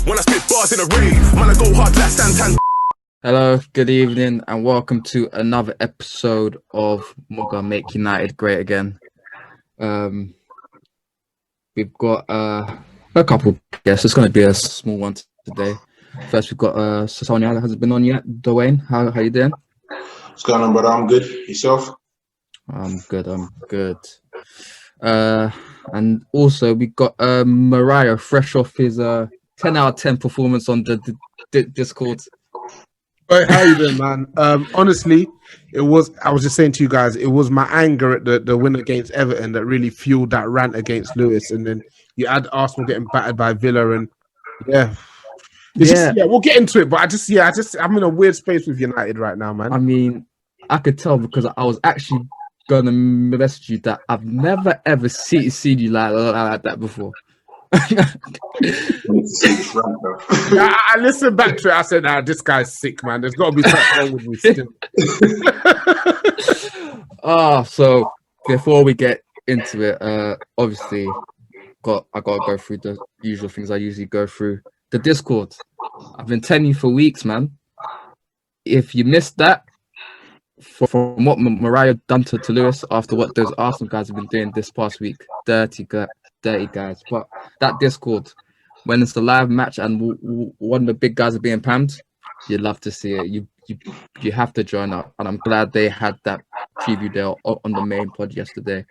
When I spit bars in a rave, man, I go hard like Santan. Hello, good evening, and welcome to another episode of Mugga Make United Great Again. We've got a couple guests. It's going to be a small one today. First, we've got Sonia that hasn't been on yet. Dwayne, how you doing? What's going on, brother? I'm good. Yourself? I'm good. And also we got Mariah, fresh off his 10 out of 10 performance on the Discord. Hey, how you doing, man? Honestly, I was just saying to you guys, it was my anger at the win against Everton that really fueled that rant against Lewis, and then you add Arsenal getting battered by Villa, and we'll get into it. But I'm in a weird space with United right now, man. I mean, I could tell because I was actually gonna message you that I've never ever seen you like that before. I listened back to it. I said, "Nah, this guy's sick, man. There's got to be something wrong with me still." So before we get into it, obviously, I gotta go through the usual things I usually go through. The Discord. I've been telling you for weeks, man. If you missed that, from what Mariah done to Lewis after what those Arsenal guys have been doing this past week, dirty guys. But that Discord, when it's a live match and one of the big guys are being pammed, you love to see it. You have to join up, and I'm glad they had that preview there on the main pod yesterday.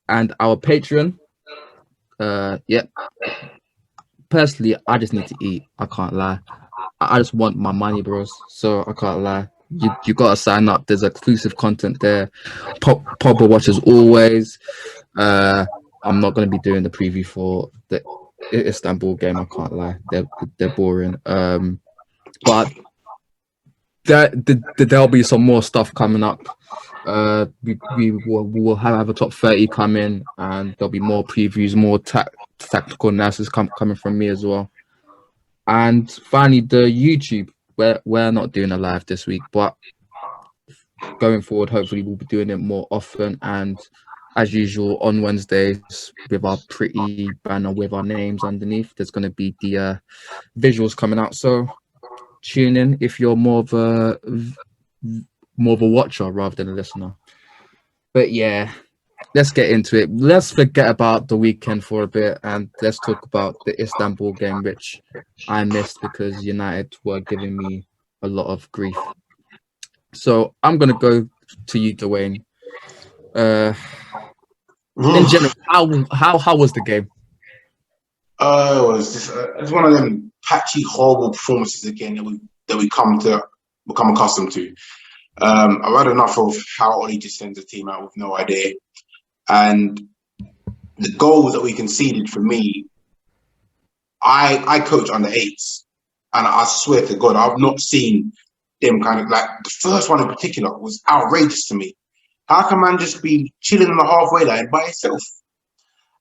And our Patreon, personally, I just need to eat. I can't lie. I just want my money, bros. So I can't lie. You gotta sign up. There's exclusive content there. Pogba watch as always. I'm not going to be doing the preview for the Istanbul game. I can't lie, they're boring. But there'll be some more stuff coming up. We will have a top 30 coming, and there'll be more previews, more tactical analysis coming from me as well. And finally, the YouTube. We're not doing a live this week, but going forward, hopefully we'll be doing it more often. And as usual, on Wednesdays with our pretty banner with our names underneath, there's going to be the visuals coming out. So tune in if you're more of a watcher rather than a listener. But yeah, let's get into it. Let's forget about the weekend for a bit and let's talk about the Istanbul game, which I missed because United were giving me a lot of grief. So I'm going to go to you, Dwayne. In general, how was the game? It was just it's one of them patchy, horrible performances again that we become accustomed to. I've had enough of how Ollie just sends a team out with no idea, and the goals that we conceded. For me, I coach under eights, and I swear to God, I've not seen them kind of like the first one in particular was outrageous to me. How can man just be chilling on the halfway line by himself?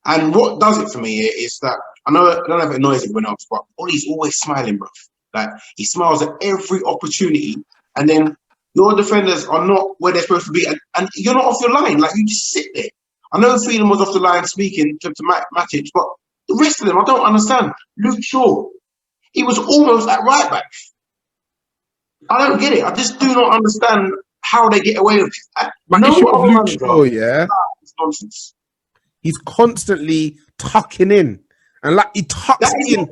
And what does it for me is that I don't know if it annoys everyone else, but Ollie's always smiling, bro. Like he smiles at every opportunity, and then your defenders are not where they're supposed to be, and you're not off your line. Like you just sit there. I know Phelan was off the line speaking to Matic, but the rest of them I don't understand. Luke Shaw, he was almost at right back. I don't get it. I just do not understand how they get away with it. My issue with Luke Shaw, it's nonsense. He's constantly tucking in. And like he tucks in,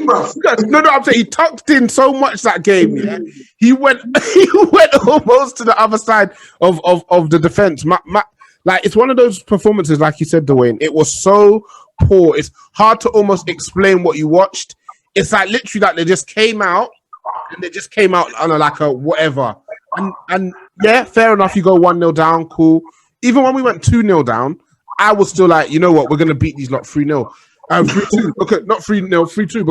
bro. No, I'm saying he tucked in so much that game. Yeah, he went almost to the other side of the defense. Like it's one of those performances, like you said, Dwayne. It was so poor. It's hard to almost explain what you watched. It's like literally like they just came out on a whatever. And yeah, fair enough. You go 1-0 down, cool. Even when we went 2-0 down, I was still like, you know what, we're gonna beat these lot 3-0. 3-2, okay, not 3-0, 3-2,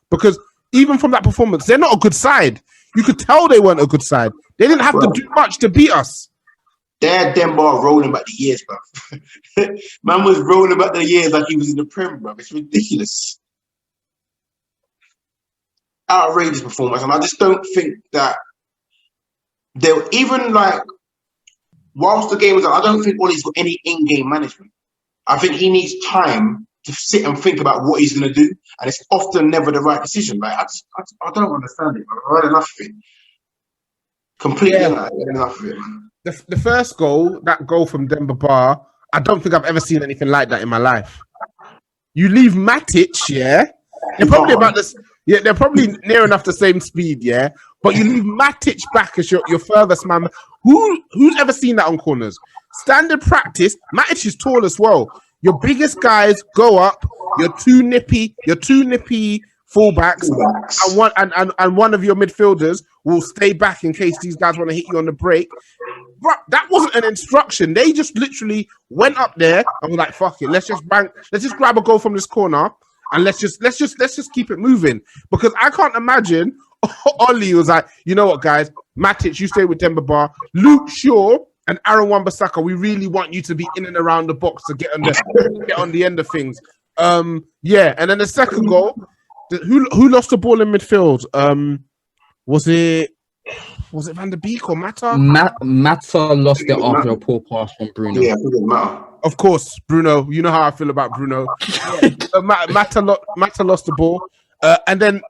because even from that performance, they're not a good side. You could tell they weren't a good side. They didn't have to do much to beat us. Dad Demba rolling back the years, bro. Man was rolling back the years like he was in the Prem, bro. It's ridiculous. Outrageous performance, and I just don't think that they'll even like whilst the game was on, I don't think Ollie's got any in-game management. I think he needs time to sit and think about what he's going to do, and it's often never the right decision. Like I don't understand it. I've had enough of it. Completely had enough of it, man. The first goal, that goal from Demba Ba, I don't think I've ever seen anything like that in my life. You leave Matic, yeah. They're probably about this. Yeah, they're probably near enough the same speed, yeah. But you leave Matic back as your furthest man. Who's ever seen that on corners? Standard practice. Matic is tall as well. Your biggest guys go up. You're too nippy fullbacks, and one of your midfielders will stay back in case these guys want to hit you on the break. Bro, that wasn't an instruction. They just literally went up there and were like, "Fuck it, let's just grab a goal from this corner and let's just keep it moving." Because I can't imagine Ollie was like, "You know what, guys? Matic, you stay with Demba Ba. Luke Shaw and Aaron Wan-Bissaka, we really want you to be in and around the box to get on the end of things." Yeah, and then the second goal, who lost the ball in midfield? Was it Van der Beek or Mata? Mata lost it after a poor pass from Bruno. Yeah, it doesn't matter. Of course, Bruno. You know how I feel about Bruno. Mata lost the ball, and then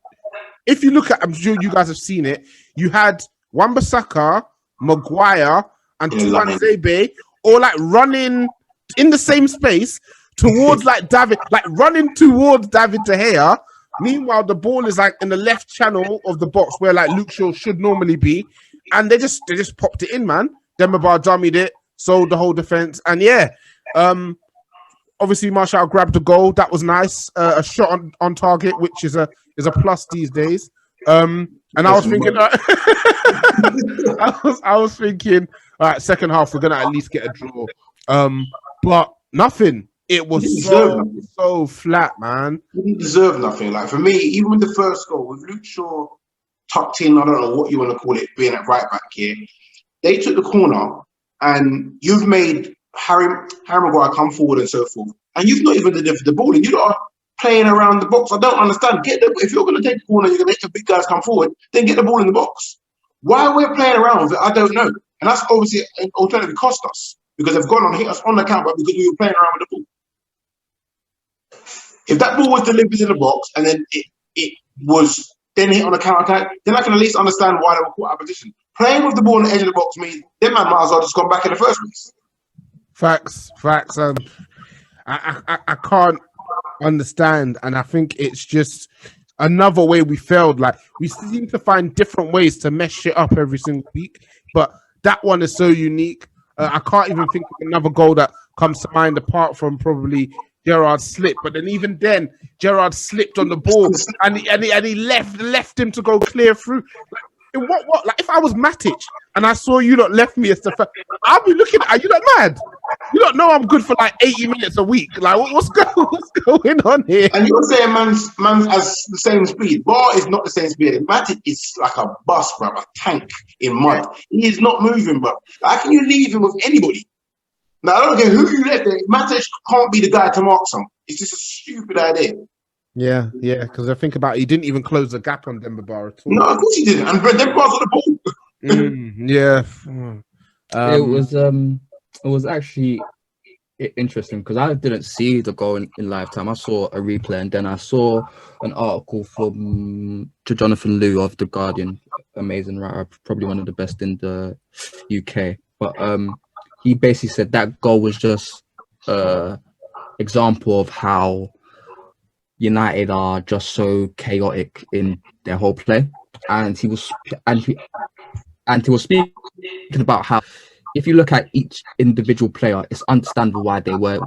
if you look at, I'm sure you guys have seen it. You had Wan-Bissaka, Maguire, and Tuanzebe all like running in the same space towards running towards David De Gea. Meanwhile, the ball is like in the left channel of the box where like Luke Shaw should normally be, and they just popped it in, man. Demba Ba dummied it, sold the whole defense, and yeah, obviously Martial grabbed the goal. That was nice. A shot on target, which is a plus these days. And I was thinking, I was thinking, all right, second half we're gonna at least get a draw. But nothing. It was so flat, man. He didn't deserve nothing. Like for me, even with the first goal, with Luke Shaw tucked in, I don't know what you want to call it, being at right back here, they took the corner, and you've made Harry Maguire come forward and so forth, and you've not even delivered the ball, and you are playing around the box. I don't understand. If you're going to take the corner, you're going to let the big guys come forward, then get the ball in the box. Why we're playing around with it, I don't know. And that's obviously an alternative cost us because they've gone on hit us on the counter because we were playing around with the ball. If that ball was delivered in the box and then it was then hit on a counter attack, then I can at least understand why they were caught out of position. Playing with the ball on the edge of the box means them man might as well just gone back in the first place. Facts. I can't understand, and I think it's just another way we failed. Like we seem to find different ways to mess shit up every single week, but that one is so unique. I can't even think of another goal that comes to mind apart from probably Gerrard's slip. But then even then, Gerrard slipped on the ball and he left him to go clear through. Like, what? Like if I was Matic and I saw you lot left me as the first, I'll be looking at you. Not mad. You don't know I'm good for like 80 minutes a week. Like what's going on here? And you're saying man's has the same speed. Bar is not the same speed. Matic is like a bus, bro, a tank in mud. He is not moving, bro. How can you leave him with anybody? Now I don't care who you left there. Matic can't be the guy to mark some. It's just a stupid idea. Yeah, because I think about it, he didn't even close the gap on Demba Ba at all. No, of course he didn't. And Demba Ba's on the ball. Yeah. It was actually interesting because I didn't see the goal in live time. I saw a replay and then I saw an article from Jonathan Liu of The Guardian. Amazing writer, probably one of the best in the UK. But he basically said that goal was just example of how United are just so chaotic in their whole play. And he was speaking about how if you look at each individual player, it's understandable why they were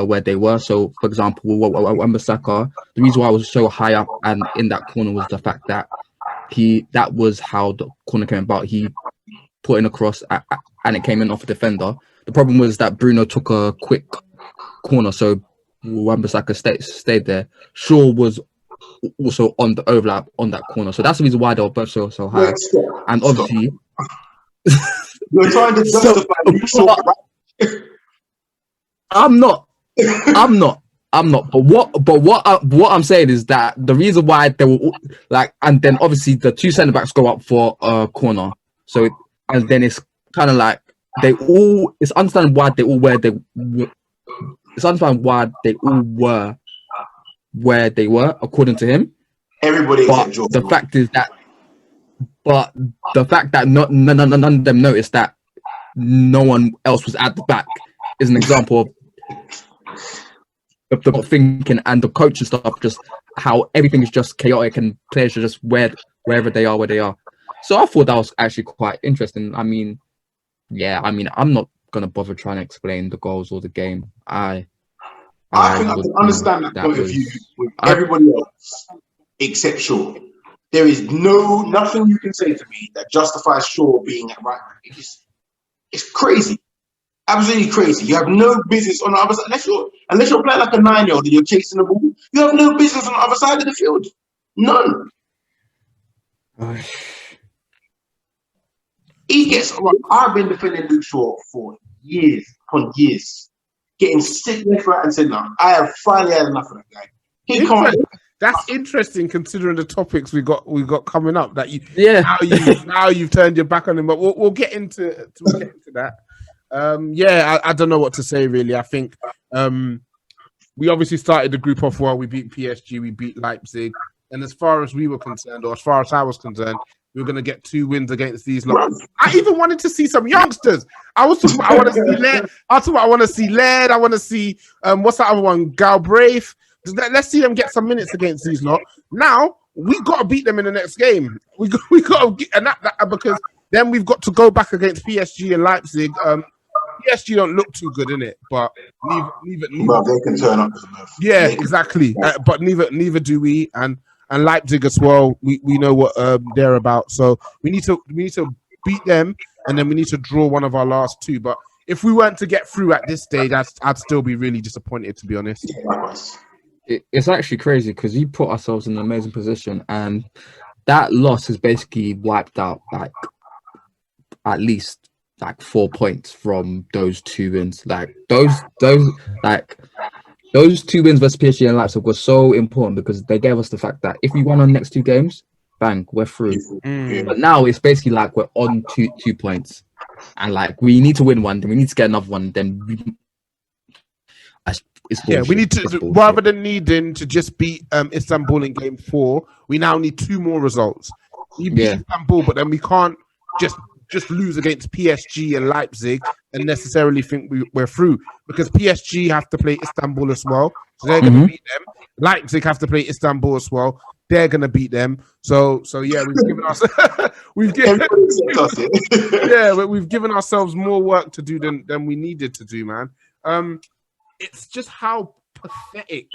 where they were. So, for example, Wan-Bissaka, the reason why I was so high up and in that corner was the fact that that was how the corner came about. He put in a cross and it came in off a defender. The problem was that Bruno took a quick corner, so Wan-Bissaka stayed there. Shaw was also on the overlap on that corner, so that's the reason why they were both so high. And obviously. You're trying to justify I'm not. But what I'm saying is that the reason why they were like, and then obviously the two centre backs go up for a corner. So and then it's kind of like it's understandable why they all it's understand why they all were where they were according to him. Everybody But except Jordan. the fact is that, none of them noticed that no one else was at the back is an example of the thinking and the coaching stuff, just how everything is just chaotic and players are just wherever they are, where they are. So I thought that was actually quite interesting. I mean, I'm not gonna bother trying to explain the goals or the game. I think I would- can understand that point of was- view with everybody else except Shaw. There is nothing you can say to me that justifies Shaw being at right back. It's crazy. Absolutely crazy. You have no business on the other side. Unless you're playing like a 9-year-old and you're chasing the ball, you have no business on the other side of the field. None. He gets. I've been defending Luke Shaw for years upon years, getting sick left, right, and centre. I have finally had enough of that guy. He can't. That's interesting considering the topics we got coming up. That now you've turned your back on him, but we'll get into that. I don't know what to say really. I think we obviously started the group off well. We beat PSG, we beat Leipzig, and as far as we were concerned, or as far as I was concerned, we were going to get 2 wins against these lot. I even wanted to see some youngsters. I want to see Laird. I want to see Laird. I want to see what's that other one? Galbraith. Let's see them get some minutes against these lot. Now we got to beat them in the next game. We got to, and that because then we've got to go back against PSG and Leipzig. PSG don't look too good in it, but neither Well, they can turn up. yeah, exactly. But neither do we, and Leipzig as well. We know what they're about. So we need to beat them, and then we need to draw one of our last 2. But if we weren't to get through at this stage, I'd still be really disappointed, to be honest. It's actually crazy because we put ourselves in an amazing position, and that loss has basically wiped out like at least like 4 points from those 2 wins. Like those 2 wins versus PSG and Leipzig were so important because they gave us the fact that if we won our next 2 games, bang, we're through. But now it's basically like we're on 2 points, and like we need to win one, then we need to get another one, then we need to rather than needing to just beat Istanbul in game 4, we now need 2 more results. We beat Istanbul, but then we can't just lose against PSG and Leipzig and necessarily think we're through, because PSG have to play Istanbul as well, so they're going to beat them. Leipzig have to play Istanbul as well, they're going to beat them. So yeah, we've given ourselves more work to do than we needed to do, man. It's just how pathetic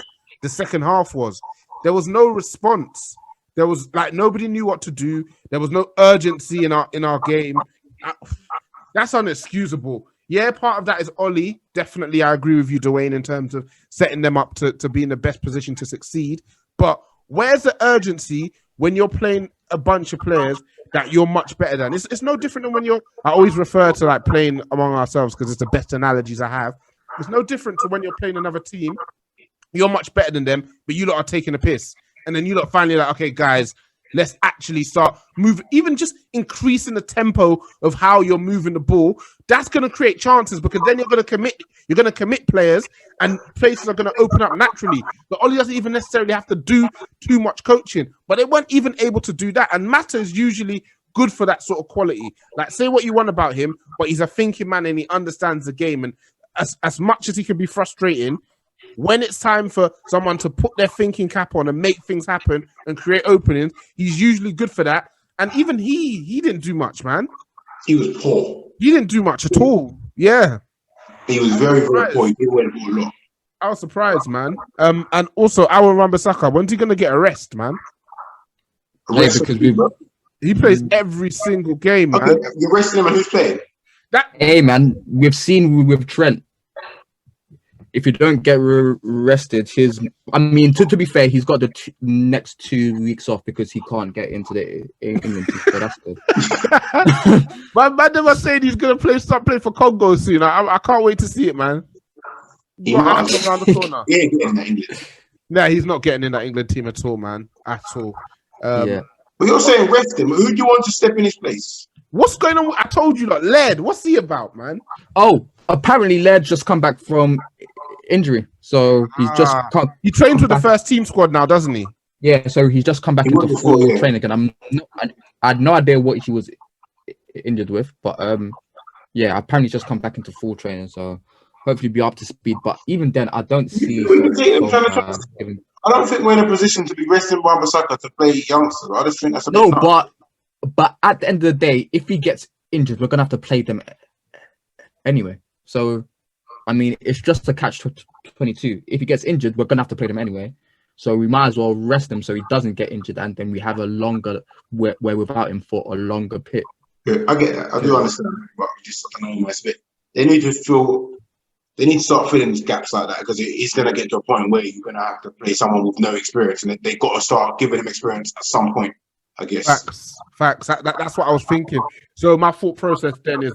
the second half was. There was no response. There was like nobody knew what to do. There was no urgency in our game. That's unexcusable. Yeah, part of that is Ollie. Definitely, I agree with you, Dwayne, in terms of setting them up to be in the best position to succeed. But where's the urgency when you're playing a bunch of players that you're much better than? It's no different than when I always refer to like playing among ourselves because it's the best analogies I have. It's no different to when you're playing another team. You're much better than them, but you lot are taking a piss. And then you lot finally like, okay, guys, let's actually start moving, even just increasing the tempo of how you're moving the ball. That's going to create chances because then you're going to commit players and places are going to open up naturally. But Ollie doesn't even necessarily have to do too much coaching, but they weren't even able to do that. And Mata is usually good for that sort of quality. Like, say what you want about him, but he's a thinking man and he understands the game. And as much as he can be frustrating, when it's time for someone to put their thinking cap on and make things happen and create openings, he's usually good for that. And even he didn't do much, man. He was poor. He didn't do much at all. Yeah. He was very, very poor. He did win a lot. I was surprised, man. And also, Aaron Wan-Bissaka, when's he going to get a rest, man? Yeah, because he plays every single game, man. Okay, you're resting him and who's playing? Hey, man, we've seen with Trent, if you don't get rested, to be fair, he's got the next 2 weeks off because he can't get into the England team, so that's good. My man was saying he's going to start playing for Congo soon. I can't wait to see it, man. Around the corner. Yeah, getting that England. Nah, he's not getting in that England team at all, man. At all. Yeah. But you're saying rest him. Who do you want to step in his place? What's going on? I told you, like, Laird. What's he about, man? Oh, apparently Laird just come back from injury. So he's just come. He trains with the back. first team squad now, doesn't he? Yeah, so he's just come back He into was full before, yeah. training again. I had no idea what he was injured with, but yeah, apparently he's just come back into full training. So hopefully be up to speed. But even then, I don't see. I don't think we're in a position to be resting Wan-Bissaka to play youngsters. I just think that's a bit No, tough. but at the end of the day, if he gets injured, we're gonna have to play them anyway. So, I mean, it's just a catch-22. If he gets injured, we're gonna have to play them anyway. So we might as well rest him so he doesn't get injured, and then we have a longer we're without him for a longer pit. Yeah, I get that. I do understand, but just I don't know, it's a bit. They need to start filling these gaps like that because it's going to get to a point where you're going to have to play someone with no experience, and they've got to start giving them experience at some point, I guess. Facts. That's what I was thinking. So my thought process then is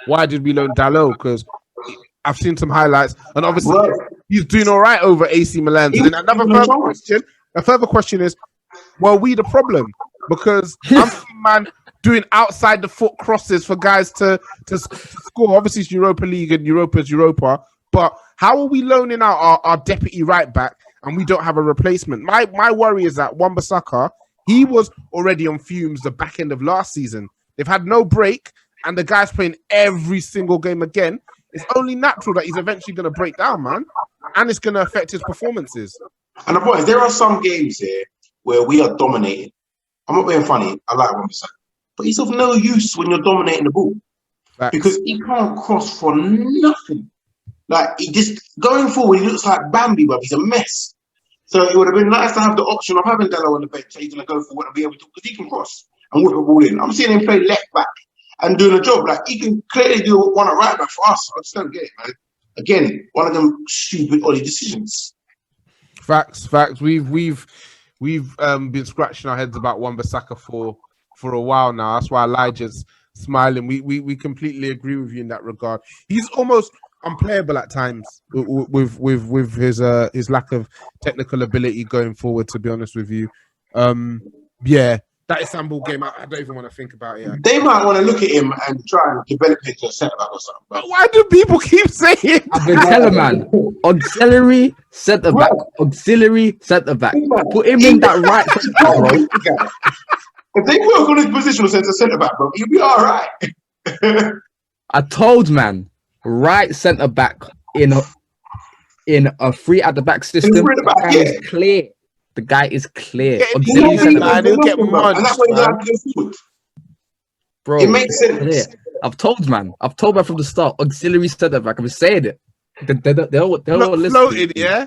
why did we loan Dalot? Because I've seen some highlights, and obviously he's doing all right over AC Milan. And then a further question is, were we the problem? Because I'm seeing man doing outside the foot crosses for guys to score. Obviously, it's Europa League and Europa's Europa. But how are we loaning out our deputy right back and we don't have a replacement? My worry is that Wan-Bissaka, he was already on fumes the back end of last season. They've had no break, and the guy's playing every single game again. It's only natural that he's eventually going to break down, man. And it's going to affect his performances. And the point is, there are some games here where we are dominating. I'm not being funny. I like Wan-Bissaka. But he's of no use when you're dominating the ball. Facts. Because he can't cross for nothing. Like, he just, going forward, he looks like Bambi, but he's a mess. So it would have been nice to have the option of having Dalot on the bench. So he's going to go forward and be able to, because he can cross and whip a ball in. I'm seeing him play left back and doing a job. Like, he can clearly do one at right back for us. I just don't get it, man. Again, one of them stupid, odd decisions. Facts. We've been scratching our heads about Wan-Bissaka for a while now. That's why Elijah's smiling. We completely agree with you in that regard. He's almost unplayable at times with his lack of technical ability going forward. To be honest with you, yeah, that Istanbul game, I don't even want to think about it. They might want to look at him and try and develop him to a centre back or something. But why do people keep saying? I've been telling man, auxiliary centre back, auxiliary centre back. Put him in that right centre back, bro. If they work on his position as a centre back, bro, he'll be all right. I told man, right centre back in a free at the back system. The guy is clear. The guy is clear. Auxiliary centre back. He'll get munched, and that's why you have to go forward. Bro, It makes sense. clear. I've told man from the start. Auxiliary centre back. I've been saying it. They're all listening. Floated, yeah.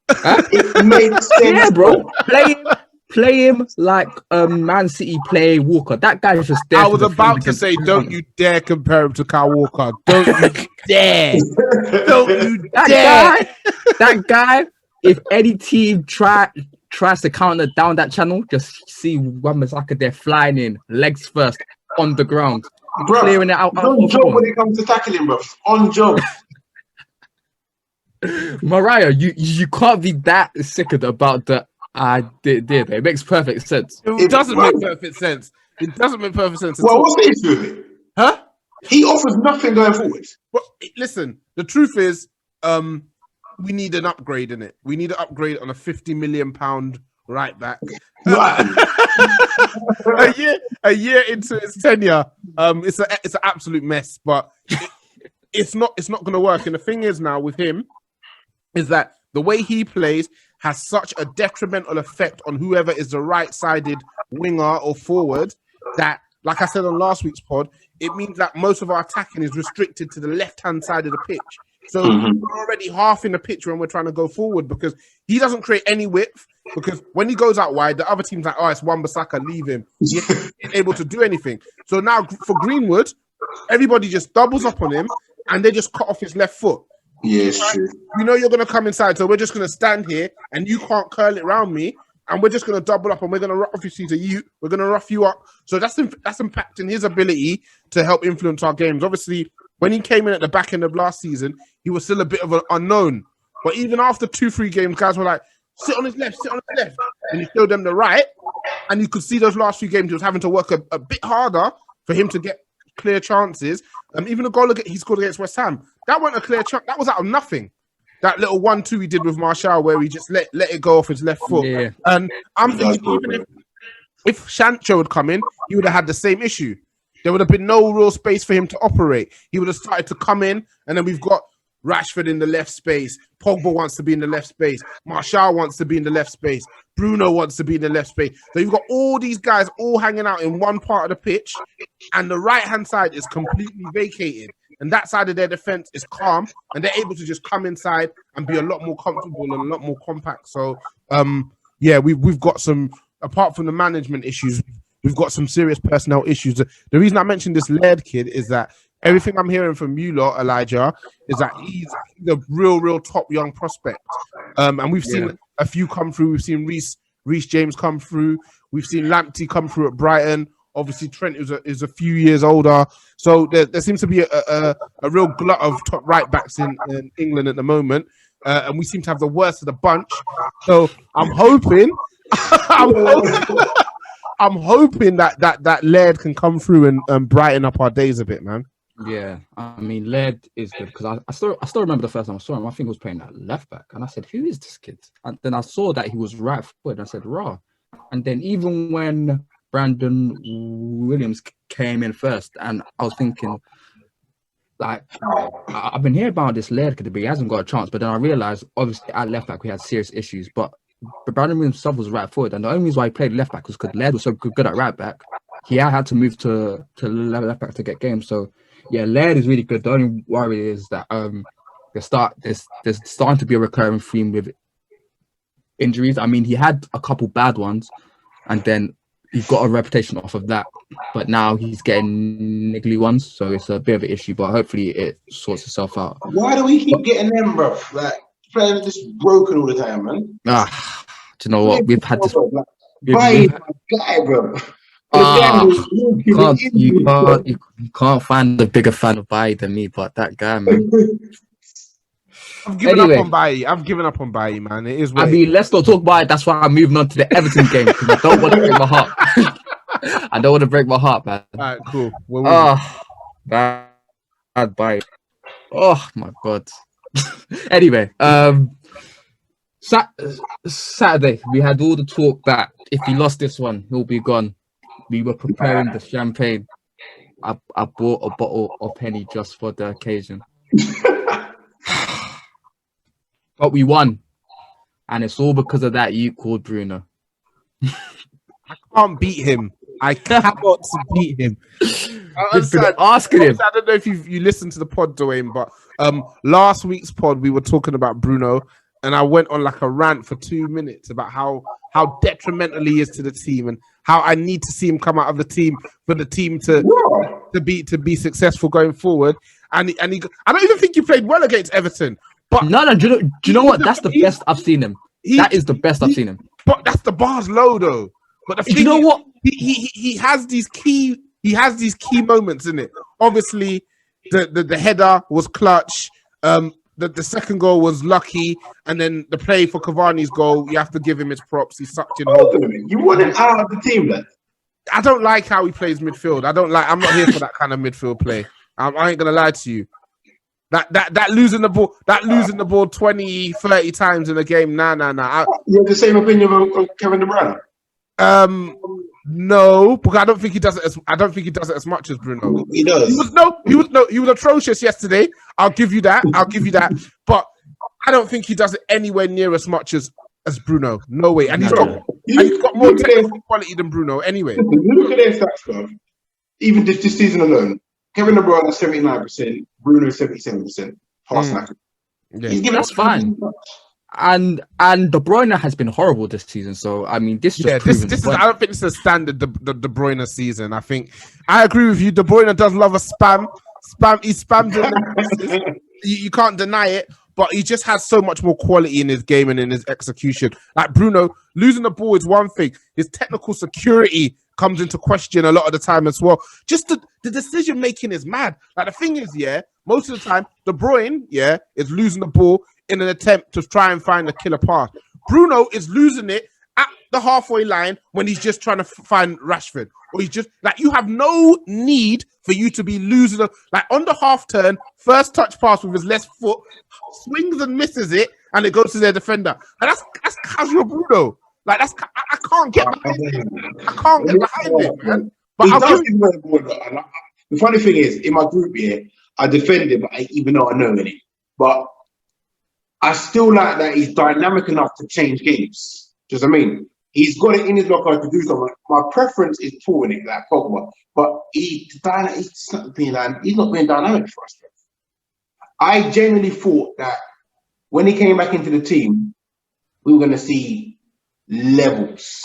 Huh? It makes sense, Yeah, bro. Play him like Man City play Walker. That guy's just there. I was about to say, don't you dare compare him to Kyle Walker. Don't you dare. Don't you dare. That guy, if any team tries to counter down that channel, just see Wan-Bissaka there flying in, legs first, on the ground, bro, clearing it out. on job when it comes to tackling, bro. On job. Mariah, you can't be that sickened about the did. It makes perfect sense. It doesn't make perfect sense. It doesn't make perfect sense. Well, what's the issue with it? Huh? He offers nothing going forward. Well, listen, the truth is, we need an upgrade in it. We need an upgrade on a £50 million right back. a year into his tenure, it's an absolute mess. But it's not going to work. And the thing is now with him is that the way he plays has such a detrimental effect on whoever is the right-sided winger or forward that, like I said on last week's pod, it means that most of our attacking is restricted to the left-hand side of the pitch. So we're already half in the pitch when we're trying to go forward because he doesn't create any width. Because when he goes out wide, the other team's like, oh, it's Wan-Bissaka, leave him. He ain't able to do anything. So now for Greenwood, everybody just doubles up on him and they just cut off his left foot. Yes, true. You know you're going to come inside, so we're just going to stand here and you can't curl it around me. And we're just going to double up and we're going to rough you. We're going to rough you up. So that's impacting his ability to help influence our games. Obviously, when he came in at the back end of last season, he was still a bit of an unknown. But even after 2-3 games, guys were like, sit on his left. And he showed them the right. And you could see those last few games, he was having to work a bit harder for him to get clear chances. Even the goal he scored against West Ham, that wasn't a clear chance. That was out of nothing. that little 1-2 he did with Martial, where he just let it go off his left foot. Yeah. And I'm thinking, even if Sancho had come in, he would have had the same issue. There would have been no real space for him to operate. He would have started to come in, and then we've got Rashford in the left space. Pogba wants to be in the left space. Martial wants to be in the left space. Bruno wants to be in the left space. So you've got all these guys all hanging out in one part of the pitch, and the right-hand side is completely vacated. And that side of their defense is calm, and they're able to just come inside and be a lot more comfortable and a lot more compact. So, yeah, we've got some, apart from the management issues, we've got some serious personnel issues. The reason I mentioned this Laird kid is that everything I'm hearing from you lot, Elijah, is that he's the real top young prospect. And we've seen a few come through. We've seen Reece James come through. We've seen Lamptey come through at Brighton. Obviously, Trent is a few years older. So there seems to be a real glut of top right backs in England at the moment. And we seem to have the worst of the bunch. So I'm hoping I'm hoping that Laird can come through and brighten up our days a bit, man. Yeah, I mean, Laird is good because I still remember the first time I saw him. I think he was playing at left back, and I said, "Who is this kid?" And then I saw that he was right foot, and I said, "Raw." And then even when Brandon Williams came in first, and I was thinking, like, I've been hearing about this Laird kid, but he hasn't got a chance. But then I realized, obviously, at left back we had serious issues, but Brandon Williams himself was right forward, and the only reason why he played left back was because Laird was so good at right back. He had to move to left back to get games. So yeah, Laird is really good. The only worry is that there's starting to be a recurring theme with injuries. I mean, he had a couple bad ones, and then he got a reputation off of that. But now he's getting niggly ones, so it's a bit of an issue. But hopefully, it sorts itself out. Why do we keep getting them, bro? Like playing just broken all the time, man. Do you know what? We've had this. Guy, bro. You can't find a bigger fan of Bailly than me, but that guy, man. I've given up on Bailly. I've given up on Bailly, man. It is. I mean, let's not talk about it. That's why I'm moving on to the Everton game because I don't want to break my heart. I don't want to break my heart, man. All right, cool. Bad Bailly. Oh my god. Anyway, Saturday we had all the talk that if he lost this one, he'll be gone. We were preparing the champagne. I bought a bottle of Henny just for the occasion. But we won. And it's all because of that you called Bruno. I can't beat him. I cannot beat him. Asking him. I don't know if you listened to the pod, Dwayne, but last week's pod we were talking about Bruno, and I went on like a rant for 2 minutes about how detrimental he is to the team and how I need to see him come out of the team for the team to be successful going forward. And he, I don't even think he played well against Everton. But no. Do you know what? That's the best I've seen him. That is the best I've seen him. But that's the bar's low though. But the thing you know is, what? He has these key moments in it. Obviously, the header was clutch. The second goal was lucky, and then the play for Cavani's goal, you have to give him his props. He sucked in. You want him out of the team, then? I don't like how he plays midfield. I'm not here for that kind of midfield play. I ain't gonna lie to you. That losing the ball 20, 30 times in a game. Nah. You have the same opinion of Kevin De Bruyne? No, because I don't think he does it as much as Bruno. He does. He was atrocious yesterday. I'll give you that. But I don't think he does it anywhere near as much as Bruno. No way. And he's got more technical quality than Bruno anyway. Look at their stats, bro. Even this season alone, Kevin De Bruyne is 79%, Bruno 77%. Passing accuracy. Yeah. He's giving That's fine. And De Bruyne has been horrible this season. So I mean, this is I don't think this is a standard De Bruyne season. I think I agree with you. De Bruyne does love a spam. He spams in you can't deny it. But he just has so much more quality in his game and in his execution. Like Bruno, losing the ball is one thing. His technical security comes into question a lot of the time as well. Just the decision making is mad. Like the thing is, most of the time, De Bruyne, is losing the ball in an attempt to try and find a killer pass. Bruno is losing it at the halfway line when he's just trying to find Rashford, or he's just like, you have no need for you to be losing like on the half turn, first touch pass with his left foot, swings and misses it, and it goes to their defender. And that's casual Bruno. Like I can't get behind it. I can't get behind it, man. But he does give away the ball. The funny thing is, in my group here, I defend him, even though I know it. But I still like that he's dynamic enough to change games. Do you know what I mean? He's got it in his locker to do something. My preference is Paul in it, like Pogba. But he's not being dynamic for us. I genuinely thought that when he came back into the team, we were going to see levels.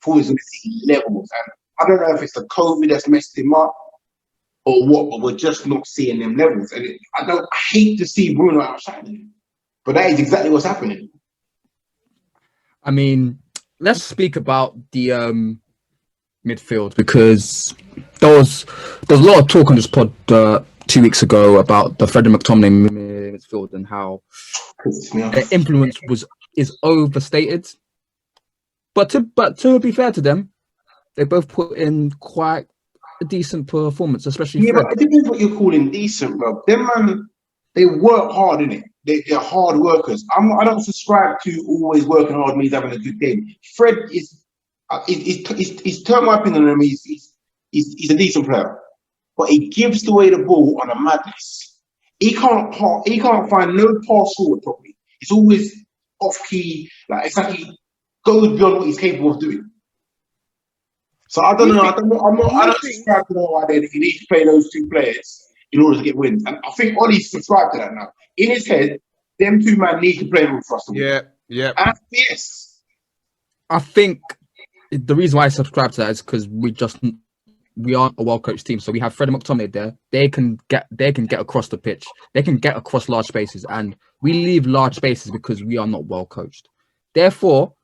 Thought we was going to see levels. And I don't know if it's the COVID that's messed him up or what, but we're just not seeing them levels. And I hate to see Bruno outshining him. But that is exactly what's happening. I mean, let's speak about the midfield, because there was a lot of talk on this pod 2 weeks ago about the Fred McTominay midfield and how their influence is overstated. But to be fair to them, they both put in quite a decent performance, especially Fred. But it depends what you're calling decent, bro. Them man, they work hard, innit? They're hard workers. I don't subscribe to always working hard means having a good game. Fred is, he's turned my opinion on him. He's a decent player, but he gives away the ball on a madness. He can't find no pass forward properly. It's always off key. Like it's like he goes beyond what he's capable of doing. So I don't know. I don't subscribe to the idea that you need to play those two players in order to get wins. And I think Ollie's subscribed to that now. In his head, them two men need to play for us. Yeah. And yes. I think the reason why I subscribe to that is because we aren't a well-coached team. So we have Fred McTominay there. They can get across the pitch. They can get across large spaces, and we leave large spaces because we are not well-coached. Therefore,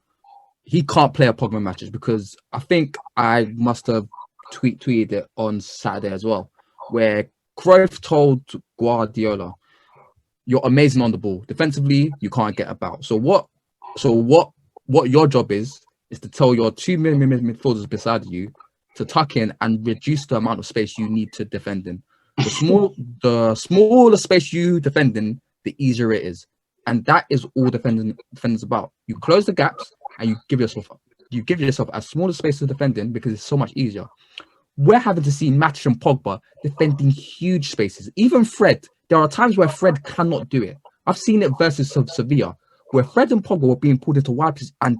he can't play a Pogba matches, because I think I must have tweeted it on Saturday as well, where Cruyff told Guardiola, "You're amazing on the ball. Defensively, you can't get about. So what your job is to tell your two midfielders beside you to tuck in and reduce the amount of space you need to defend in. The smaller space you defend in, the easier it is. And that is all defenders about. You close the gaps and you give yourself as small a space to defend in, because it's so much easier. We're having to see Matic and Pogba defending huge spaces. Even Fred, there are times where Fred cannot do it. I've seen it versus Sevilla, where Fred and Pogba were being pulled into wide positions, and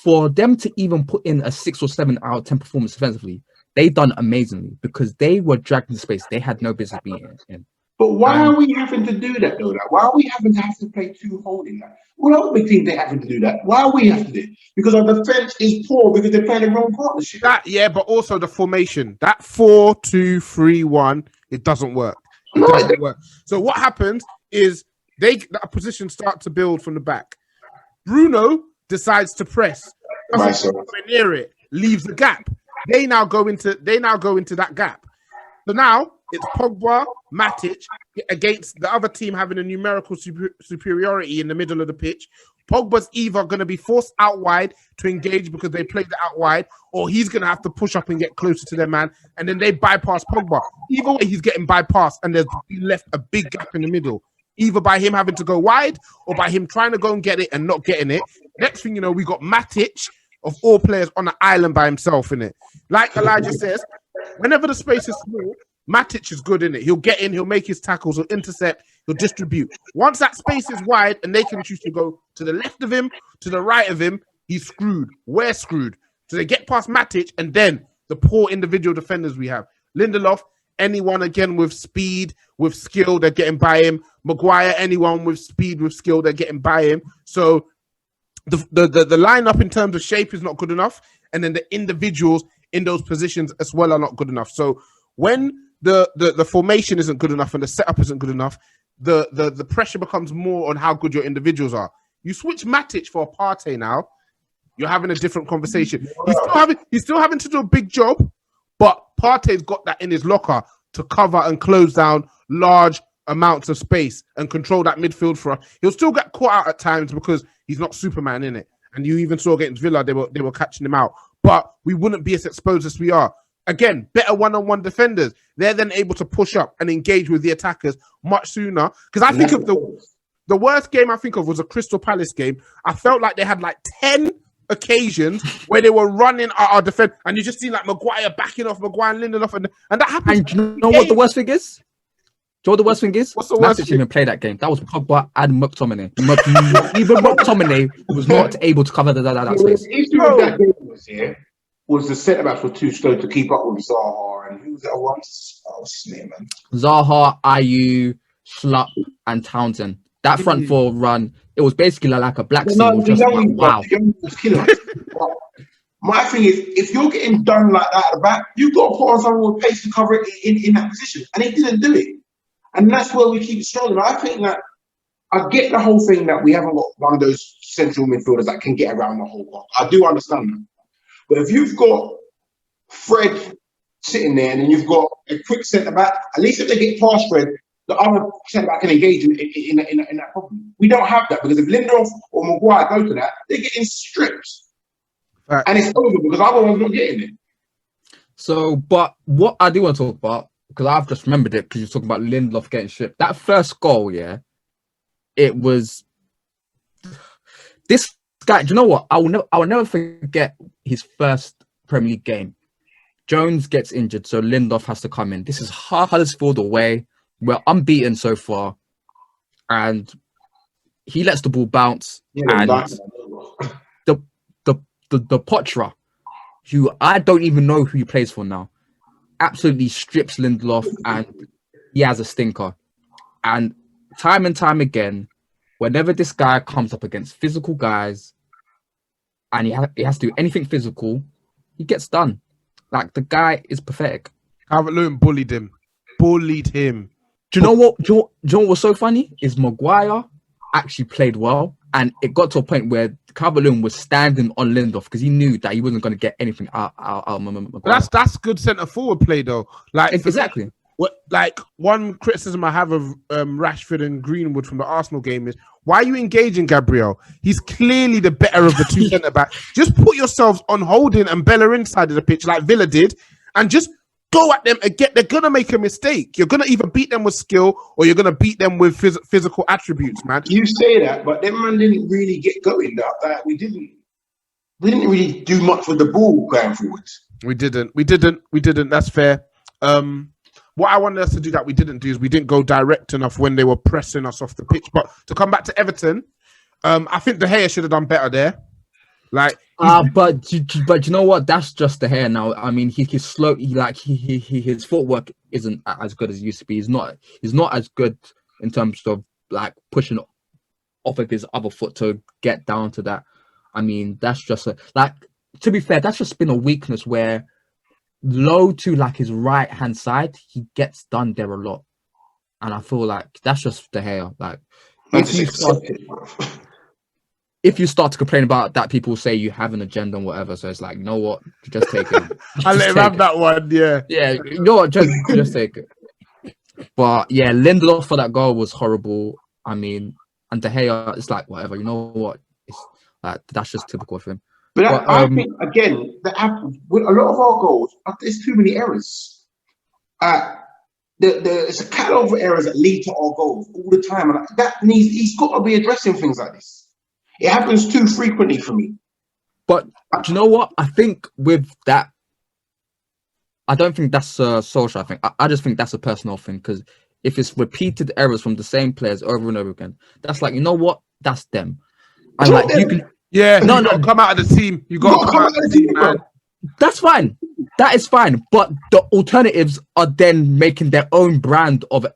for them to even put in a 6 or 7 out of 10 performance defensively, they done amazingly, because they were dragged into space they had no business being in. But why are we having to do that though? Why are we having to play two holding that? Well, other big teams they having to do that. Why are we having to do it? Because our defense is poor because they're playing the wrong partnership. But also the formation. That 4-2-3-1, it doesn't work. It doesn't work. So what happens is the opposition start to build from the back. Bruno decides to press. Near it, leaves the gap. They now go into that gap. So now it's Pogba, Matic against the other team having a numerical superiority in the middle of the pitch. Pogba's either going to be forced out wide to engage because they played it out wide, or he's going to have to push up and get closer to their man, and then they bypass Pogba. Either way, he's getting bypassed, and there's left a big gap in the middle, either by him having to go wide or by him trying to go and get it and not getting it. Next thing you know, we got Matic, of all players, on the island by himself in it. Like Elijah says, whenever the space is small, Matic is good in it. He'll get in, he'll make his tackles, he'll intercept, he'll distribute. Once that space is wide and they can choose to go to the left of him, to the right of him, he's screwed. We're screwed. So they get past Matic, and then the poor individual defenders we have. Lindelof, anyone again with speed, with skill, they're getting by him. Maguire, anyone with speed, with skill, they're getting by him. So the lineup in terms of shape is not good enough, and then the individuals in those positions as well are not good enough. So when the formation isn't good enough and the setup isn't good enough, the pressure becomes more on how good your individuals are. You switch Matic for a Partey now, you're having a different conversation. He's still having to do a big job, but Partey's got that in his locker to cover and close down large amounts of space and control that midfield for us. He'll still get caught out at times because he's not Superman in it, and you even saw against Villa, they were catching him out. But we wouldn't be as exposed as we are. Again, better one-on-one defenders. They're then able to push up and engage with the attackers much sooner. Because I think of the worst game I think of was a Crystal Palace game. I felt like they had like 10 occasions where they were running at our defense, and you just see like Maguire backing off, Maguire and Lindelof, and that happens. And do you know what the worst thing is? Do you know what the worst thing is? What's the worst Matic didn't even play that game. That was Pogba and McTominay. Even McTominay was not able to cover that space. The issue with that game was the centre backs were too slow to keep up with Zaha, and who was that one? What's his name, man? Zaha, Ayew, Schlupp, and Townsend. That front four run, it was basically like a black seal. Just like, wow. My thing is, if you're getting done like that at the back, you've got to put on someone with pace to cover it in that position, and he didn't do it. And that's where we keep struggling. I think that I get the whole thing that we haven't got one of those central midfielders that can get around the whole block. I do understand that. But if you've got Fred sitting there and then you've got a quick centre back, at least if they get past Fred, the other centre back can engage in that problem. We don't have that because if Lindelof or Maguire go to that, they're getting stripped. Right. And it's over because otherwise not getting it. So, but what I do want to talk about, because I've just remembered it because you're talking about Lindelof getting stripped. That first goal, it was this guy. Do you know what? I will never forget his first Premier League game. Jones gets injured, so Lindelof has to come in. This is Huddersfield away. We're unbeaten so far, and he lets the ball bounce. And the Pochra, who I don't even know who he plays for now, absolutely strips Lindelof, and he has a stinker. And time again, whenever this guy comes up against physical guys, and he has to do anything physical, he gets done. Like, the guy is pathetic. Calvert-Lewin bullied him. Do you know what? Do you know what was so funny? Is Maguire actually played well, and it got to a point where Calvert-Lewin was standing on Lindelof because he knew that he wasn't going to get anything out of Maguire. That's good centre forward play though. Like exactly. Like one criticism I have of Rashford and Greenwood from the Arsenal game is, why are you engaging Gabriel? He's clearly the better of the two centre backs. Just put yourselves on Holding and Bellerin side of the pitch like Villa did, and just go at them again. They're gonna make a mistake. You're gonna either beat them with skill or you're gonna beat them with physical attributes, man. You say that, but them man didn't really get going. That we didn't really do much with the ball going forwards. We didn't. That's fair. What I wanted us to do that we didn't do is we didn't go direct enough when they were pressing us off the pitch. But to come back to Everton, I think De Gea should have done better there. Like, but you know what? That's just De Gea now. I mean, he's slow. His footwork isn't as good as it used to be. He's not as good in terms of like pushing off of his other foot to get down to that. I mean, that's just to be fair, that's just been a weakness where low to like his right hand side, he gets done there a lot, and I feel like that's just De Gea. Like, if you start to complain about that, people say you have an agenda and whatever. So it's like, you know what, just take it. I let him have that one. Yeah, you know what, just take it. But yeah, Lindelof for that goal was horrible. I mean, and De Gea, it's like whatever. You know what? It's like that's just typical of him. But I think, again, with a lot of our goals, there's too many errors. It's a catalog of errors that lead to our goals all the time. And he's got to be addressing things like this. It happens too frequently for me. But do you know what? I think with that, I don't think that's a social thing. I just think that's a personal thing, because if it's repeated errors from the same players over and over again, that's like, you know what? That's them. And like, you can... Yeah, no, come out of the team. You got to come out of the team, man. That's fine. That is fine. But the alternatives are then making their own brand of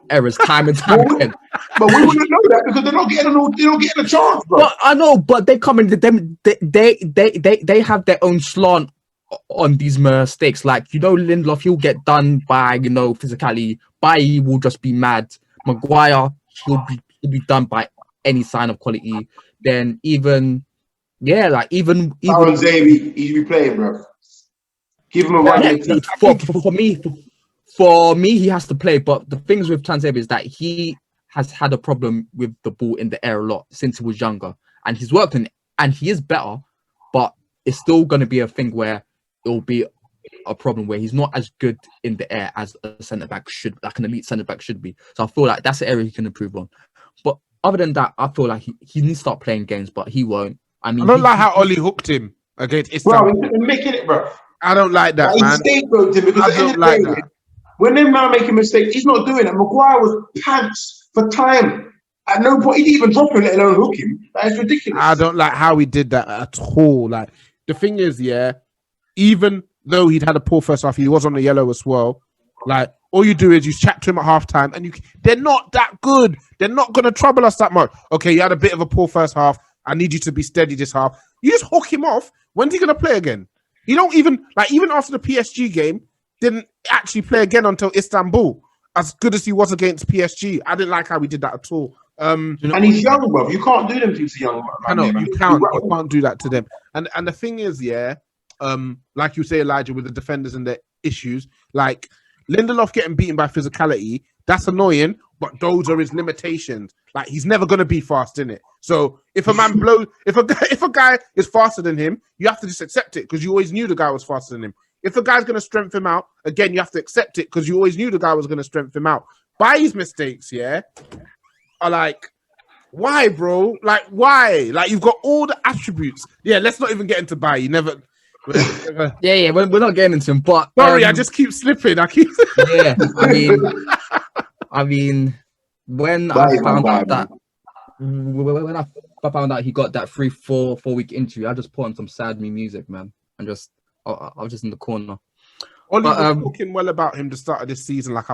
errors time and time again. But we wouldn't know that because they're not getting a chance, bro. But I know, but they come in. They have their own slant on these mistakes. Like, you know, Lindelof, he'll get done by, you know, physicality. Bailly will just be mad. Maguire, he'll be done by any sign of quality. Then even Aaron Zabi, he'd be playing, bro. Give him a run. For me, he has to play. But the things with Tanzania is that he has had a problem with the ball in the air a lot since he was younger, and he's worked on and he is better, but it's still going to be a thing where it'll be a problem where he's not as good in the air as a centre back should, like an elite centre back should be. So I feel like that's the area he can improve on. But other than that, I feel like he needs to start playing games, but he won't. I mean, I don't like how Oli hooked him against Bro, Istanbul. he's making it, bro. I don't like that, Like, man. he's scapegoating him because I at the end don't of the like day, that. when them man making mistakes, he's not doing it. Maguire was pants for time. At no point, he didn't even drop him, let alone hook him. That is ridiculous. I don't like how he did that at all. Like, the thing is, yeah, even though he'd had a poor first half, he was on the yellow as well. Like, all you do is you chat to him at halftime, and they're not that good. They're not going to trouble us that much. Okay, you had a bit of a poor first half. I need you to be steady this half. You just hook him off. When's he going to play again? You don't even, like, even after the PSG game, didn't actually play again until Istanbul. As good as he was against PSG, I didn't like how he did that at all. And he's young, bro. You can't do them things to young. I know you can't do that to them. And the thing is, yeah, like you say, Elijah, with the defenders and their issues, like Lindelof getting beaten by physicality, that's annoying, but those are his limitations. Like, he's never gonna be fast in it. So if a man blows, if a guy is faster than him, you have to just accept it because you always knew the guy was faster than him. If the guy's gonna strengthen him out, again, you have to accept it because you always knew the guy was gonna strengthen him out. By his mistakes, yeah, are like, why, bro? Like, why? Like, you've got all the attributes. Yeah, let's not even get into Bailly. You never. Yeah, we're not getting into him, but Sorry, I just keep slipping. Yeah, I mean, when I found out he got that 3-4 week injury, I just put on some sad me music, man, and I was just in the corner. Oli was talking well about him the start of this season. Like,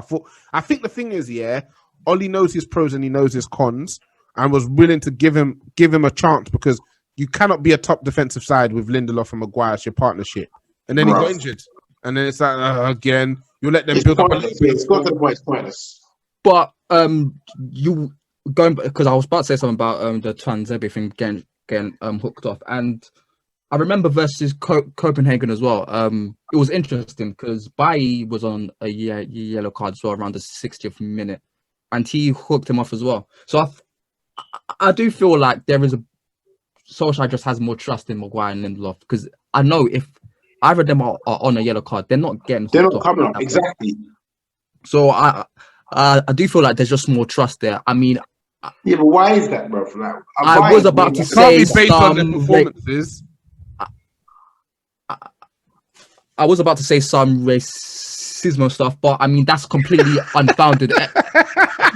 I think the thing is, yeah, Oli knows his pros and he knows his cons, and was willing to give him a chance because you cannot be a top defensive side with Lindelof and Maguire as your partnership. And then he got injured, and then it's like again, you let them build up. It's got to the point. It's pointless. But you going, because I was about to say something about the Tuanzebe thing getting hooked off, and I remember versus Copenhagen as well. It was interesting because Bailly was on a yellow card as well around the 60th minute, and he hooked him off as well. So I do feel like there is Solskjaer just has more trust in Maguire and Lindelof, because I know if either of them are on a yellow card, they're not getting hooked They're not off coming up exactly. So I do feel like there's just more trust there. I mean, yeah, but why is that, bro? For that, I was about to say based on the performances. I was about to say some racism stuff, but I mean that's completely unfounded.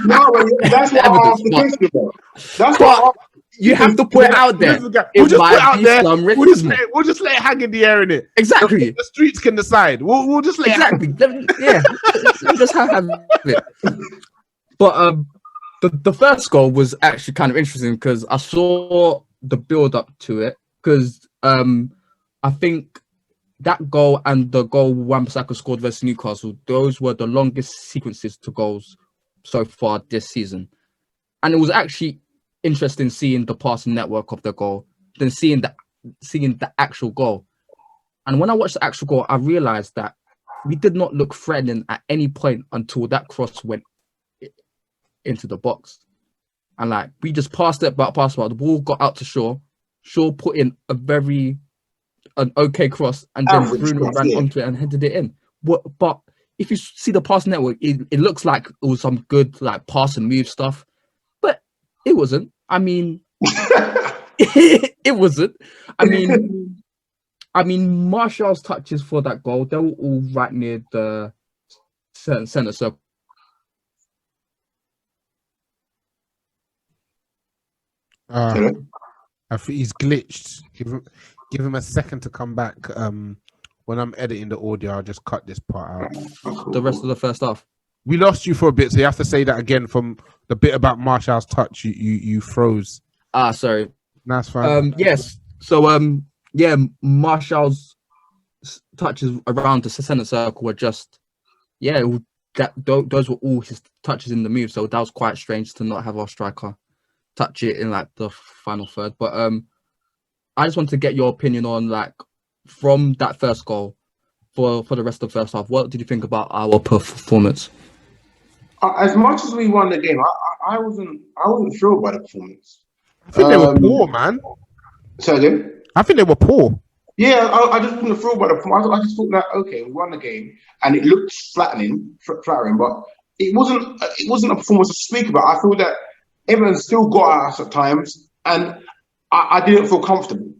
No, that's what I asked the question, bro. That's what you have to put it out there. We'll just put it out there. We'll just let it hang in the air, innit? Exactly. The streets can decide. We'll just let exactly. Yeah, just have it. But the first goal was actually kind of interesting because I saw the build up to it, because I think that goal and the goal Wan-Bissaka scored versus Newcastle, those were the longest sequences to goals so far this season. And it was actually interesting seeing the passing network of the goal, then seeing the actual goal. And when I watched the actual goal, I realized that we did not look threatening at any point until that cross went into the box. And like, we just passed it, but the ball got out to Shaw. Shaw put in an okay cross, and then Bruno ran onto it and headed it in. But if you see the pass network, it looks like it was some good like pass and move stuff, but it wasn't. I mean, it wasn't. I mean, Martial's touches for that goal, they were all right near the center circle. I think he's glitched. Give him a second to come back. When I'm editing the audio, I'll just cut this part out. The rest of the first half. We lost you for a bit, so you have to say that again from the bit about Martial's touch. You froze. Sorry. That's fine. Yes. So yeah, Martial's touches around the center circle were just, those were all his touches in the move. So that was quite strange to not have our striker touch it in like the final third. But I just want to get your opinion on, like, from that first goal for the rest of the first half. What did you think about our performance? As much as we won the game, I wasn't thrilled by the performance. I think they were poor, man. So again. I think they were poor. Yeah, I just wasn't thrilled by the performance. I just thought that okay, we won the game, and it looked flattering, but it wasn't a performance to speak about. I feel that Everton still got us at times, and I didn't feel comfortable.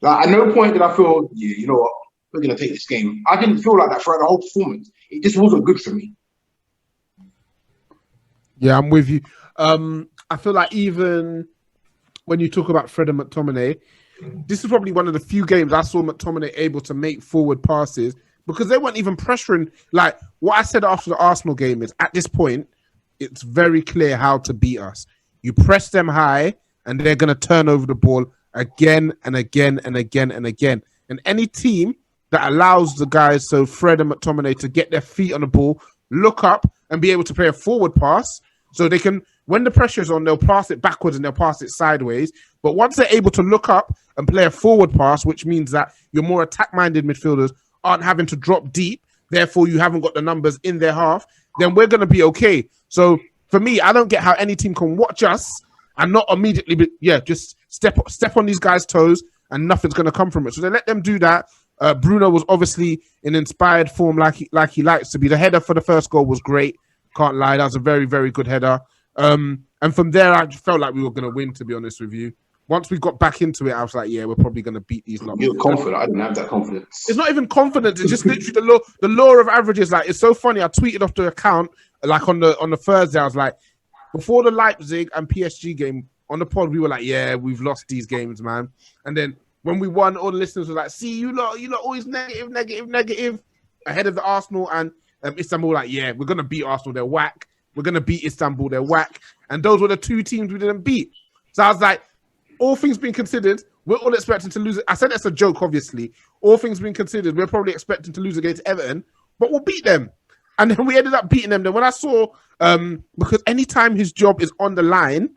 Like at no point did I feel, yeah, you know what, we're gonna take this game. I didn't feel like that throughout the whole performance. It just wasn't good for me. Yeah, I'm with you. I feel like even when you talk about Fred and McTominay, this is probably one of the few games I saw McTominay able to make forward passes because they weren't even pressuring. Like what I said after the Arsenal game is at this point, it's very clear how to beat us. You press them high and they're going to turn over the ball again and again and again and again. And any team that allows the guys, so Fred and McTominay, to get their feet on the ball, look up and be able to play a forward pass so they can, when the pressure's on, they'll pass it backwards and they'll pass it sideways. But once they're able to look up and play a forward pass, which means that your more attack-minded midfielders aren't having to drop deep, therefore you haven't got the numbers in their half, then we're going to be okay. So for me, I don't get how any team can watch us and not immediately, just step on these guys' toes and nothing's going to come from it. So they let them do that. Bruno was obviously in inspired form like he likes to be. The header for the first goal was great. Can't lie. That was a very, very good header. And from there, I felt like we were going to win, to be honest with you. Once we got back into it, I was like, yeah, we're probably going to beat these numbers. You're confident. I didn't have that confidence. It's not even confidence. It's just literally the law of averages. Like, it's so funny. I tweeted off the account, like on the Thursday, I was like, before the Leipzig and PSG game on the pod, we were like, yeah, we've lost these games, man. And then when we won, all the listeners were like, see, you lot always negative. Ahead of the Arsenal and Istanbul, like, yeah, we're going to beat Arsenal. They're whack. We're going to beat Istanbul. They're whack. And those were the two teams we didn't beat. So I was like, all things being considered, we're all expecting to lose. I said that's a joke, obviously. All things being considered, we're probably expecting to lose against Everton, but we'll beat them. And then we ended up beating them. Then when I saw, because anytime his job is on the line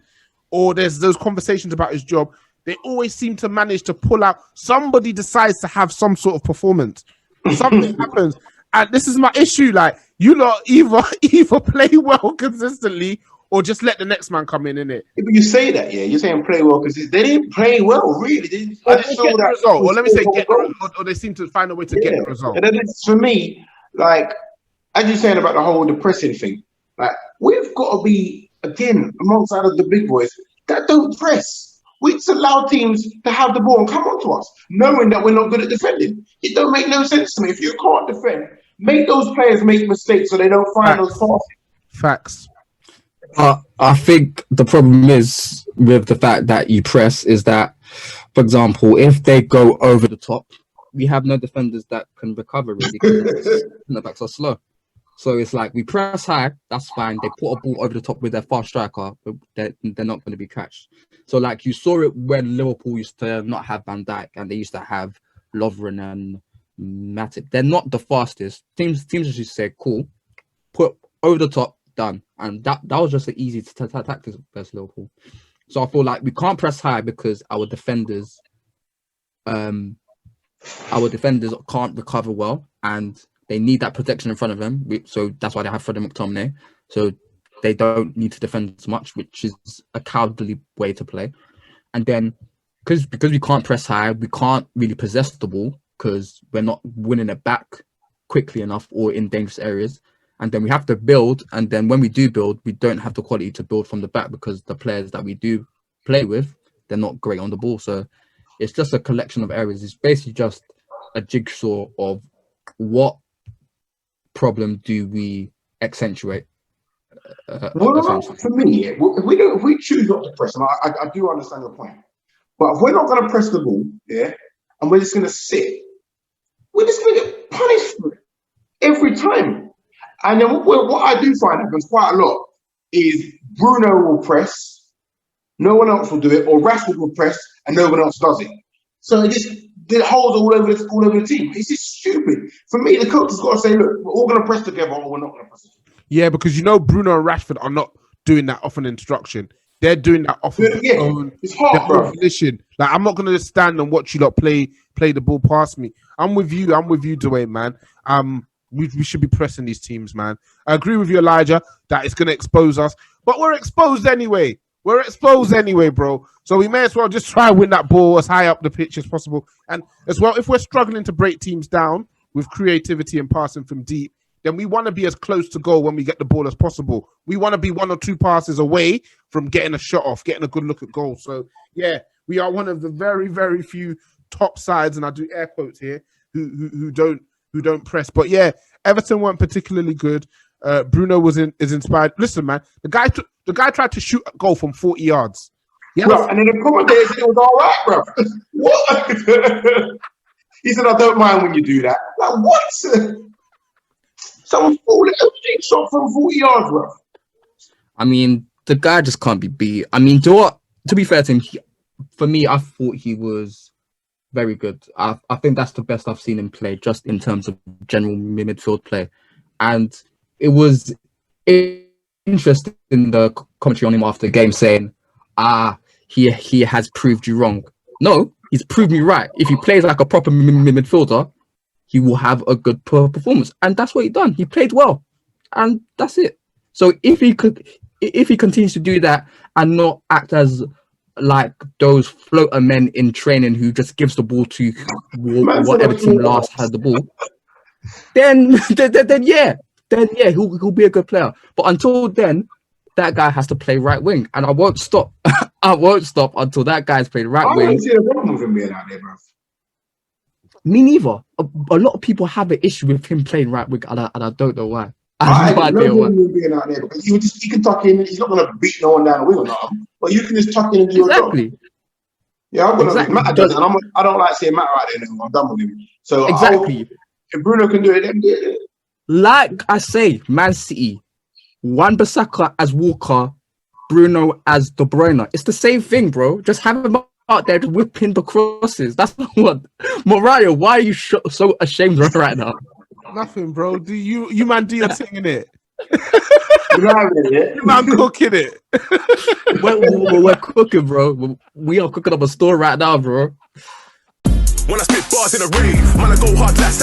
or there's those conversations about his job, they always seem to manage to pull out. Somebody decides to have some sort of performance. Something happens. And this is my issue. Like, you lot either play well consistently or just let the next man come in, innit? Yeah, but you say that, yeah. You're saying play well because they didn't play well, really. They just get the result. Or let me say get the result, or they seem to find a way to get the result. And then it's, for me, like, as you're saying about the whole depressing thing, like, we've got to be, again, alongside of the big boys that don't press. We just allow teams to have the ball and come on to us, knowing that we're not good at defending. It don't make no sense to me. If you can't defend, make those players make mistakes so they don't find those passes. Facts. I think the problem is with the fact that you press is that, for example, if they go over the top, we have no defenders that can recover really because the backs are slow. So it's like we press high, that's fine. They put a ball over the top with their fast striker, but they're not going to be catched. So like you saw it when Liverpool used to not have Van Dijk and they used to have Lovren and Matip. They're not the fastest. Teams just say, cool, put over the top, done. And that was just an easy tactic versus Liverpool. So I feel like we can't press high because our defenders can't recover well and they need that protection in front of them. So that's why they have Fred and McTominay. So they don't need to defend as much, which is a cowardly way to play. And then because we can't press high, we can't really possess the ball because we're not winning it back quickly enough or in dangerous areas. And then we have to build. And then when we do build, we don't have the quality to build from the back because the players that we do play with, they're not great on the ball. So it's just a collection of errors. It's basically just a jigsaw of what problem do we accentuate. For me, if we choose not to press, and I do understand your point, but if we're not going to press the ball, yeah, and we're just going to sit, we're just going to get punished for it every time. And then what I do find happens quite a lot is Bruno will press, no one else will do it, or Rashford will press and no one else does it. So it holds all over the team. It's just stupid. For me, the coach has got to say, look, we're all going to press together or we're not going to press together. Yeah, because you know Bruno and Rashford are not doing that off an instruction. They're doing that off of their own volition. Like, I'm not going to stand and watch you lot play the ball past me. I'm with you, Dwayne, man. We should be pressing these teams, man. I agree with you, Elijah, that it's going to expose us. But we're exposed anyway. we're exposed anyway, bro. So we may as well just try and win that ball as high up the pitch as possible. And as well, if we're struggling to break teams down with creativity and passing from deep, then we want to be as close to goal when we get the ball as possible. We want to be 1 or 2 passes away from getting a shot off, getting a good look at goal. So yeah, we are one of the very, very few top sides, and I do air quotes here, who don't press. But yeah, Everton weren't particularly good. Bruno is inspired. Listen, man, the guy tried to shoot a goal from 40 yards. Yeah, bro, and then the commentator said it was all right, bro. What? He said, I don't mind when you do that. Like, what? Someone's falling a shot from 40 yards, bro. I mean, the guy just can't be beat. I mean, to be fair to him, for me, I thought he was very good. I think that's the best I've seen him play, just in terms of general midfield play. And it was interesting in the commentary on him after the game saying, he has proved you wrong. No, he's proved me right. If he plays like a proper midfielder, he will have a good performance. And that's what he done. He played well. And that's it. So if he continues to do that and not act as like those floater men in training who just gives the ball to whatever team last has the ball, then yeah, he'll be a good player. But until then, that guy has to play right wing, and I won't stop. I won't stop until that guy's played right wing. I don't see a problem with him being out there, bro. Me neither. A lot of people have an issue with him playing right wing, and I don't know why. I have no idea why. Being out there because he can tuck in. He's not going to beat no one down the wing or not. But you can just tuck in and do exactly. Your job. Yeah, I've got Matt does it, and I don't like seeing Matt out there anymore. I'm done with him. So exactly, if Bruno can do it, then do it. Like I say, Man City, Wan-Bissaka as Walker, Bruno as De Bruyne. It's the same thing, bro. Just have him out there just whipping the crosses. That's what. Mariah, why are you so ashamed right now? Nothing, bro. Do you man do your thing in it? You man cooking it. We're cooking, bro. We are cooking up a store right now, bro. When I spit bars in a rave, man, I go hard like